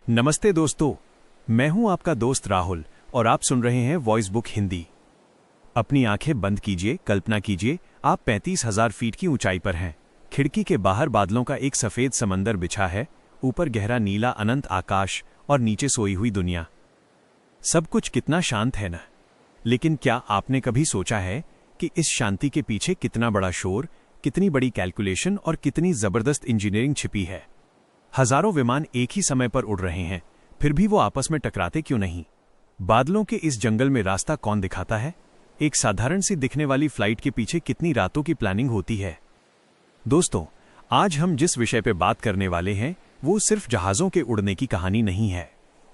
नमस्ते दोस्तों, मैं हूं आपका दोस्त राहुल और आप सुन रहे हैं वॉइस बुक हिंदी। अपनी आंखें बंद कीजिए, कल्पना कीजिए आप 35,000 फीट की ऊंचाई पर हैं। खिड़की के बाहर बादलों का एक सफेद समंदर बिछा है, ऊपर गहरा नीला अनंत आकाश और नीचे सोई हुई दुनिया। सब कुछ कितना शांत है ना। लेकिन क्या आपने कभी सोचा है कि इस शांति के पीछे कितना बड़ा शोर, कितनी बड़ी कैलकुलेशन और कितनी जबरदस्त इंजीनियरिंग छिपी है। हजारों विमान एक ही समय पर उड़ रहे हैं, फिर भी वो आपस में टकराते क्यों नहीं? बादलों के इस जंगल में रास्ता कौन दिखाता है? एक साधारण सी दिखने वाली फ्लाइट के पीछे कितनी रातों की प्लानिंग होती है? दोस्तों, आज हम जिस विषय पे बात करने वाले हैं वो सिर्फ जहाजों के उड़ने की कहानी नहीं है।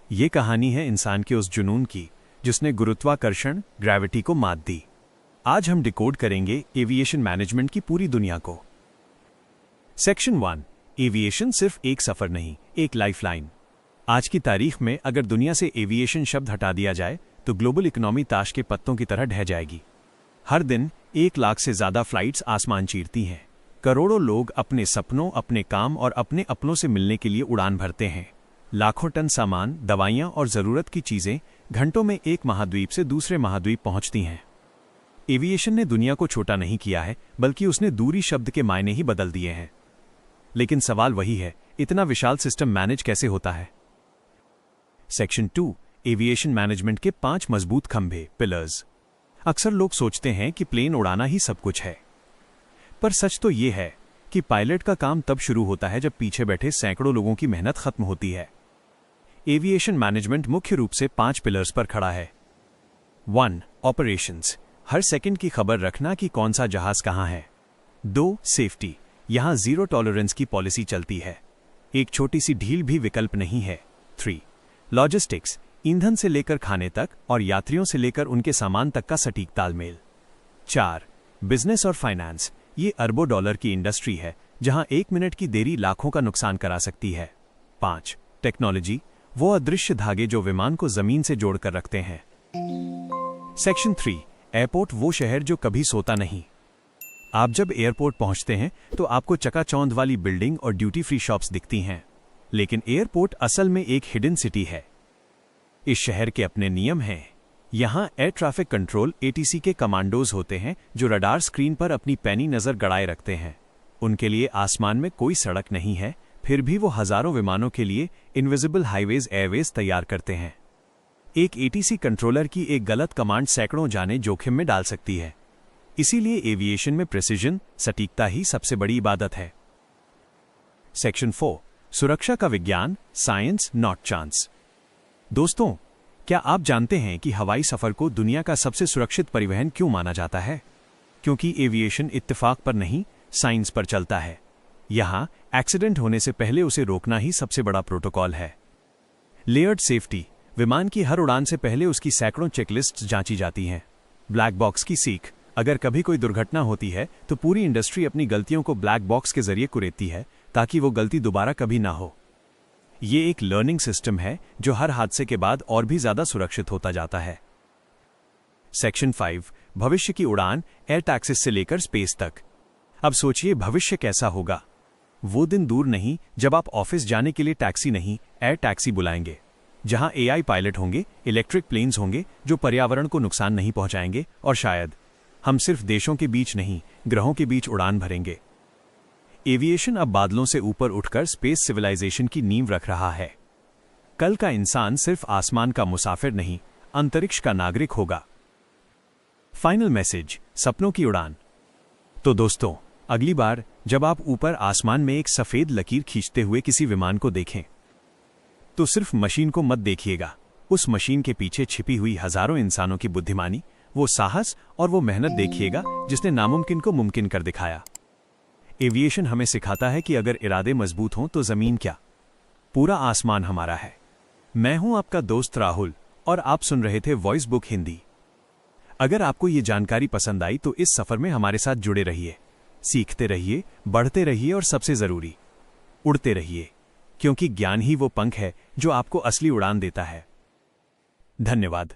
ये कहानी है इंसान के उस जुनून की जिसने गुरुत्वाकर्षण, ग्रेविटी को मात दी। आज हम डिकोड करेंगे एविएशन मैनेजमेंट की पूरी दुनिया को। सेक्शन 1, एविएशन सिर्फ एक सफर नहीं, एक लाइफलाइन। आज की तारीख में अगर दुनिया से एविएशन शब्द हटा दिया जाए तो ग्लोबल इकोनॉमी ताश के पत्तों की तरह ढह जाएगी। हर दिन 1 लाख से ज्यादा फ्लाइट्स आसमान चीरती हैं। करोड़ों लोग अपने सपनों, अपने काम और अपने अपनों से मिलने के लिए उड़ान भरते हैं। लाखों टन सामान, दवाइयां और जरूरत की चीजें घंटों में एक महाद्वीप से दूसरे महाद्वीप पहुंचती हैं। एविएशन ने दुनिया को छोटा नहीं किया है, बल्कि उसने दूरी शब्द के मायने ही बदल दिए हैं। लेकिन सवाल वही है, इतना विशाल सिस्टम मैनेज कैसे होता है? सेक्शन 2, एविएशन मैनेजमेंट के 5 मजबूत खंभे, पिलर्स। अक्सर लोग सोचते हैं कि प्लेन उड़ाना ही सब कुछ है, पर सच तो यह है कि पायलट का काम तब शुरू होता है जब पीछे बैठे सैकड़ों लोगों की मेहनत खत्म होती है। एविएशन मैनेजमेंट मुख्य रूप से 5 पिलर्स पर खड़ा है। 1, ऑपरेशंस, हर सेकंड की खबर रखना कि कौन सा जहाज कहां है। 2, सेफ्टी, यहां जीरो टॉलरेंस की पॉलिसी चलती है, एक छोटी सी ढील भी विकल्प नहीं है। 3, लॉजिस्टिक्स, ईंधन से लेकर खाने तक और यात्रियों से लेकर उनके सामान तक का सटीक तालमेल। 4, बिजनेस और फाइनेंस, ये अरबों डॉलर की इंडस्ट्री है जहां 1 मिनट की देरी लाखों का नुकसान करा सकती है। 5, टेक्नोलॉजी, वो अदृश्य धागे जो विमान को जमीन से जोड़कर रखते हैं। सेक्शन 3, एयरपोर्ट, वो शहर जो कभी सोता नहीं। आप जब एयरपोर्ट पहुंचते हैं तो आपको चकाचौंध वाली बिल्डिंग और ड्यूटी फ्री शॉप्स दिखती हैं, लेकिन एयरपोर्ट असल में एक हिडन सिटी है। इस शहर के अपने नियम हैं। यहां एयर ट्रैफिक कंट्रोल एटीसी के कमांडोज होते हैं जो रडार स्क्रीन पर अपनी पैनी नजर गड़ाए रखते हैं। उनके लिए आसमान में कोई सड़क नहीं है, फिर भी वो हजारों विमानों के लिए इनविजिबल हाईवेज, एयरवेज तैयार करते हैं। एक एटीसी कंट्रोलर की एक गलत कमांड सैकड़ों जाने जोखिम में डाल सकती है। इसीलिए एविएशन में प्रिसिजन, सटीकता ही सबसे बड़ी इबादत है। सेक्शन 4, सुरक्षा का विज्ञान, साइंस नॉट चांस। दोस्तों, क्या आप जानते हैं कि हवाई सफर को दुनिया का सबसे सुरक्षित परिवहन क्यों माना जाता है? क्योंकि एविएशन इत्तेफाक पर नहीं, साइंस पर चलता है। यहां एक्सीडेंट होने से पहले उसे रोकना ही सबसे बड़ा प्रोटोकॉल है। लेयर्ड सेफ्टी, विमान की हर उड़ान से पहले उसकी सैकड़ों चेकलिस्ट जांची जाती हैं। ब्लैक बॉक्स की सीख, अगर कभी कोई दुर्घटना होती है तो पूरी इंडस्ट्री अपनी गलतियों को ब्लैक बॉक्स के जरिए कुरेदती है ताकि वो गलती दोबारा कभी ना हो। ये एक लर्निंग सिस्टम है जो हर हादसे के बाद और भी ज्यादा सुरक्षित होता जाता है। सेक्शन 5, भविष्य की उड़ान, एयर टैक्सीज से लेकर स्पेस तक। अब सोचिए भविष्य कैसा होगा। वो दिन दूर नहीं जब आप ऑफिस जाने के लिए टैक्सी नहीं, एयर टैक्सी बुलाएंगे, जहां एआई पायलट होंगे, इलेक्ट्रिक प्लेन्स होंगे जो पर्यावरण को नुकसान नहीं पहुंचाएंगे, और शायद हम सिर्फ देशों के बीच नहीं, ग्रहों के बीच उड़ान भरेंगे। एविएशन अब बादलों से ऊपर उठकर स्पेस सिविलाइजेशन की नींव रख रहा है। कल का इंसान सिर्फ आसमान का मुसाफिर नहीं, अंतरिक्ष का नागरिक होगा। फाइनल मैसेज, सपनों की उड़ान। तो दोस्तों, अगली बार जब आप ऊपर आसमान में एक सफेद लकीर खींचते हुए किसी विमान को देखें तो सिर्फ मशीन को मत देखिएगा, उस मशीन के पीछे छिपी हुई हजारों इंसानों की बुद्धिमानी, वो साहस और वो मेहनत देखिएगा जिसने नामुमकिन को मुमकिन कर दिखाया। एविएशन हमें सिखाता है कि अगर इरादे मजबूत हों तो जमीन क्या, पूरा आसमान हमारा है। मैं हूं आपका दोस्त राहुल और आप सुन रहे थे वॉइस बुक हिंदी। अगर आपको ये जानकारी पसंद आई तो इस सफर में हमारे साथ जुड़े रहिए, सीखते रहिए, बढ़ते रहिए और सबसे जरूरी, उड़ते रहिए, क्योंकि ज्ञान ही वो पंख है जो आपको असली उड़ान देता है। धन्यवाद।